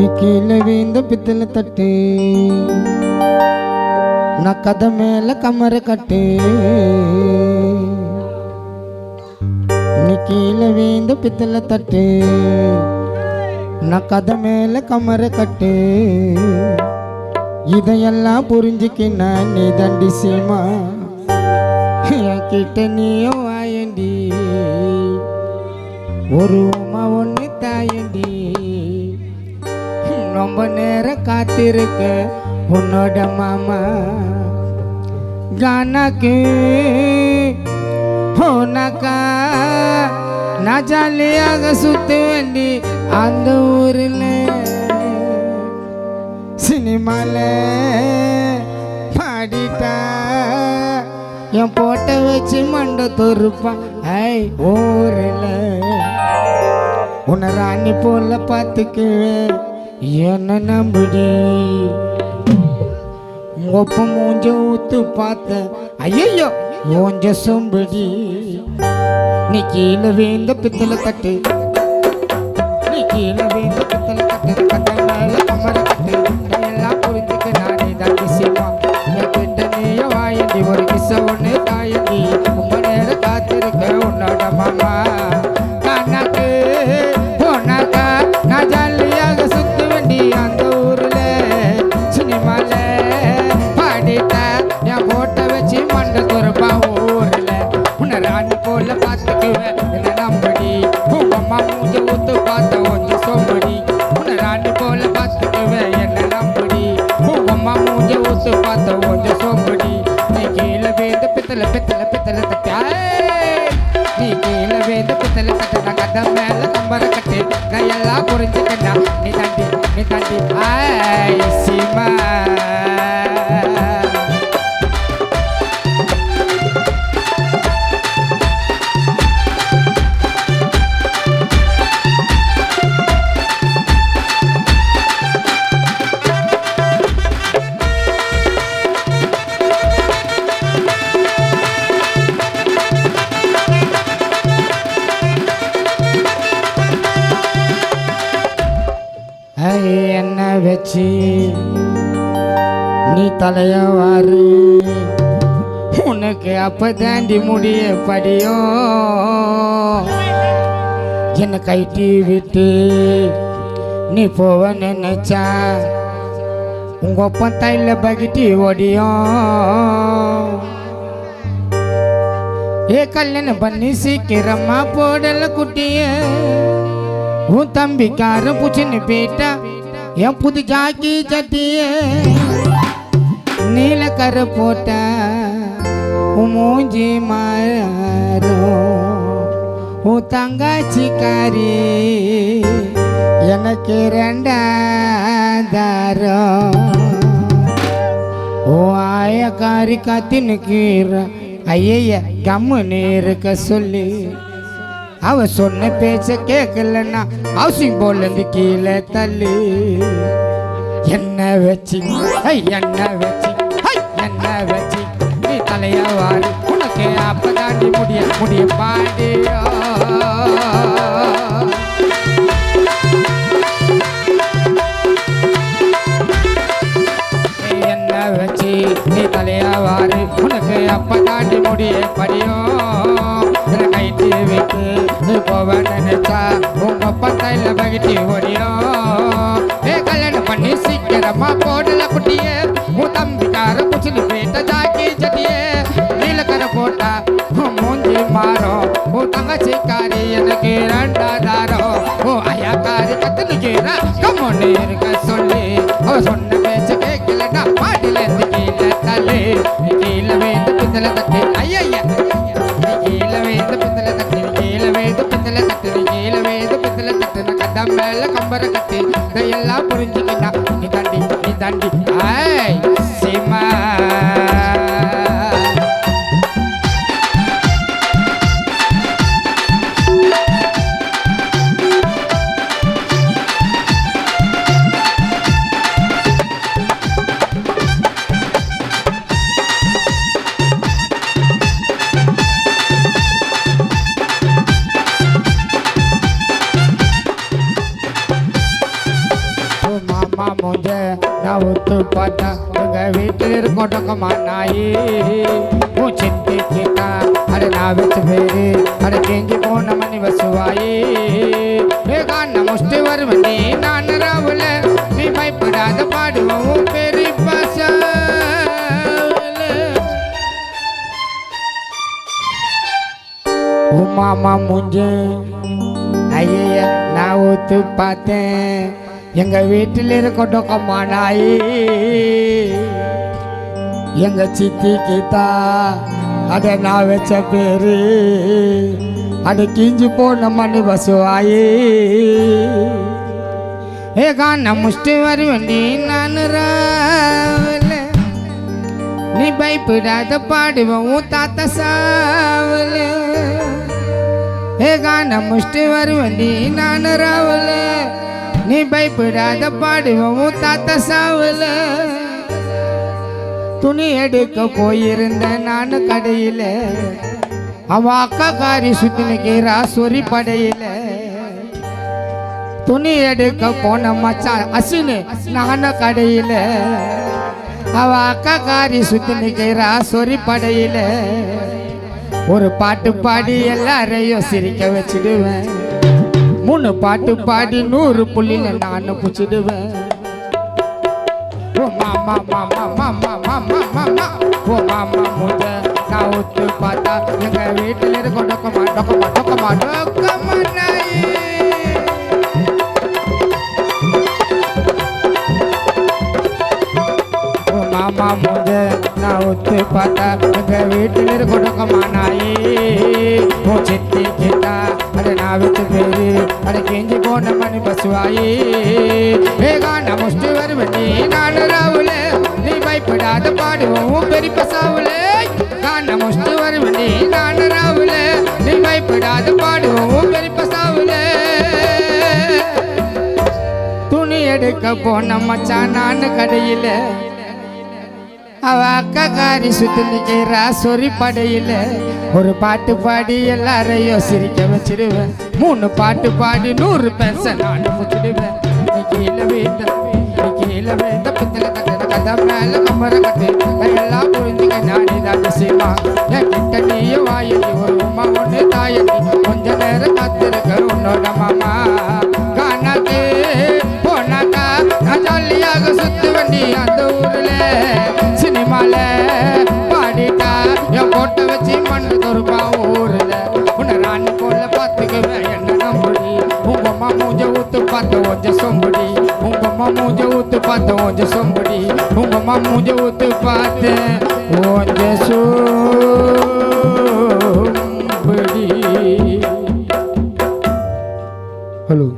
நீ கீழே வீந்த பித்தளை தட்டு நான் கதை மேல கமர கட்டு நீ கீழே வீந்த பித்தளை தட்டு நான் கதை மேல கமர கட்டு இதையெல்லாம் புரிஞ்சுக்கினா நீ தண்டி சீமா என் கிட்ட நீயும் வாயண்டி ஒரு உமா ஒன்று தாயண்டி ரொம்ப நேரம் காத்திருக்க உன்னோட மாமா கானாக்கு போனாக்கா நான் ஜாலியாக சுத்த வேண்டி அந்த ஊரில் சினிமால பாடிட்டா என் போட்ட வச்சு மண்டை தொறுப்பான் ஐ ஊரில் உன்னை ராணி போல பார்த்துக்குவேன் என்ன நம்புடி ஒப்ப மூஞ்ச ஊத்து பார்த்த ஐயோ ஓஞ்ச சொம்படி நீ கீழே வீந்த பித்தளை தட்டு நீ கீழே வீந்த பித்தளை தட்டு கட்ட மேல கமர கட்டு எல்லாம் புரிஞ்சுக்க நானே தான் விஷயமா என் கிட்ட நீய வாயண்டி ஒரு கிச ஒன்று தாயண்டி ரொம்ப நேரம் காத்திருக்க உன்னோட மாமா கண்ணாக்கு போனாக்கா நான் ஜாலியாக சுத்த வேண்டி அந்த ஊர்ல சினிமால பாடிட்டா என் போட்ட வச்சு மண்டை துறப்பா ஊர்ல உன்னை ராணி போல பார்த்துக்குவேன் என்ன நம்படி உங்க அம்மா மூஞ்ச ஊத்து பார்த்த கொஞ்சம் சோம்படி உன்னை ராணி போல பார்த்துக்குவேன் என்ன நம்படி உங்க அம்மா மூஞ்ச ஊத்து பார்த்த கொஞ்சம் சோம்படி நீ கீழே வேந்த பித்தளை பித்தளை பித்தளை தட்டா நீ கீழே வேந்த பித்தளை தட்டு நான் கதை மேல கம்பர கட்டு நான் எல்லாம் புரிஞ்சுக்கண்டா நீ தாண்டி ஆய் சீமா என்ன வச்சு நீ தலையவாறு உனக்கு அப்ப தாண்டி முடிய படியோ என்னை கைட்டி விட்டு நீ போவ நினைச்சா உங்க ஒப்பம் தைல பகிட்டி ஓடியும் ஏ கல்யாணம் பண்ணி சீக்கிரமா போடல குட்டிய உன் தம்பிக்காரன் பூச்சின்னு போயிட்டா என் புது ஜாக்கி சட்டிய நீலக்கரை போட்ட உன் மூஞ்சி மாறும் உன் தங்காச்சிக்காரி எனக்கு ரெண்டாதாரம் உன் ஆயக்காரி காத்தின்னு கீற ஐய கம்முன்னு இருக்க சொல்லி அவ சொன்ன பேச்ச கேட்கலன்னா ஹவுசிங் போர்ட்ல இருந்து கீழே தள்ளு என்ன வச்சு என்ன வச்சு நீ தலையவாறு உனக்கு அப்பதாண்டி முடிய பாடியோ என்ன வச்சு நீ தலையவாறு உனக்கு அப்பதாண்டி முடிய படியோ கைட்டு வைத்து போவ நினைச்சா உங்க பத்தையில பகிட்டி ஓடியும் ஏ கல்யாணம் பண்ணி சீக்கிரமா போடல குட்டிய உன் தம்பிக்கார குச்சினு போயிட்ட ஜாக்கி சட்டிய நீலக்கரை போட்டா மூஞ்சி மாறும் உன் தங்கச்சிக்காரி எனக்கு ரெண்டாதாரம் ஓ ஐயாக்காரி கத்துனுக்கிறா கம்மொன்னு இருக்க சொல்லி அவ சொன்ன பேச்சு கேட்கலன்னா பாட்டில இருந்து கீழே தள்ளு கீழே வேந்து பித்தளை தட்டு ஐயா மேல கம்பர கட்டி இதையெல்லாம் புரிஞ்சுக்கிட்டா நீ தாண்டி ஆய் சீமா மூஞ்ச நான் ஒத்து பார்த்தா எங்க வீட்டில் இருக்கும் டொக்கமா நாயே உன் சித்தி கேட்டா அட நான் வச்ச பேரு அட கேஞ்சி போன மணி வசுவாயே கான முஷ்டி வருவன் நீ நான் ராவுல நீ பயப்படாத பாடுவோம் பெரிய பாச மாமா மூஞ்ச ஐய நான் ஒத்து பார்த்தேன் எங்க வீட்டில் இருக்கட்டோக்கம்மா நாயே எங்க சித்தி கீதா அட நான் வச்ச பேரு அட கிஞ்சி போன மணி வசுவாயே கான முஷ்டி வருவண்டி நான் ராவல நீ பயப்படாத பாடுவோம் தாத்தா சாவல கான முஷ்டி வருவண்டி நான் ராவல நீ பயப்படாத பாடுவோம் தாத்தா சாவல துணி எடுக்க போயிருந்த நான் கடையில அவ அக்கா காரி சுத்தினுக்கிறா சொறி படையில துணி எடுக்க போன மச்சான் அசினு நான் கடையில அவ அக்கா காரி சுத்தினுக்கிறா சொறி படையில ஒரு பாட்டு பாடி எல்லாரையும் சிரிக்க வச்சிடுவேன் 3 பாட்டு பாடி 100 புள்ளில நான் புச்சிடுவேன் ஓ மாமா மாமா மாமா மாமா மாமா ஓ மாமா மூஞ்ச நான் ஒத்து பார்த்தா எங்க வீட்டில் இருக்கும் டொக்கமா டொக்கமா டொக்கமா டொக்கமா நாயே ஓ மாமா மூஞ்ச நான் ஒத்து பார்த்தா எங்க வீட்டில் இருக்கும் டொக்கமா நாயே ஓ சித்தி கிட்டா அட நான் வச்ச பேரு அட கெஞ்சி போன மணி பசுவாயே கான முஷ்டி வருவண்டி நான் ராவுல நீ பயப்படாத பாடுவோம் பெரிய பசாவுல கான முஷ்டி வருவண்டி நான் ராவுல நீ பயப்படாத பாடுவோம் பெரிய பசாவுல துணி எடுக்க போன மச்சான் நான் கடையில அவ அக்கா காரி சுத்தி நிக்கிறா சொறி படையில ஒரு பாட்டு பாடி எல்லாரையும் சிரிக்க வச்சிடுவேன் 3 பாட்டு பாடி 100 பைசா நான் முடிச்சிடுவேன் கீழே வேண்ட பித்தல கட்டுற கதை மேல கம்மர கட்டு எல்லாம் புரிஞ்சுக்க நானே தான் செய்வா என் கிட்ட நீயும் வாயி ஒரு உமா ஒண்ணு தாயி கொஞ்ச நேரம் காத்திருக்க உன்னோட மாமா காணாக்கு போனாக்கா நான் ஜாலியாக சுத்து வண்டி அந்த ஊர்ல சினிமால பாடிட்டா என் போட்ட வச்சு மண்ணு தொருப்பா ஊர்ல உன்னை ராணி போல பார்த்துக்குவேன் என்ன நம்புடி உங்க அம்மா மூஞ்ச ஊத்து பார்த்த கொஞ்சம் சொம்புடி உங்க அம்மா மூஞ்ச ஊத்து பார்த்த கொஞ்சம் சொம்புடி உங்க அம்மா மூஞ்ச ஊத்து பார்த்து கொஞ்சம் சொம்புடி ஹலோ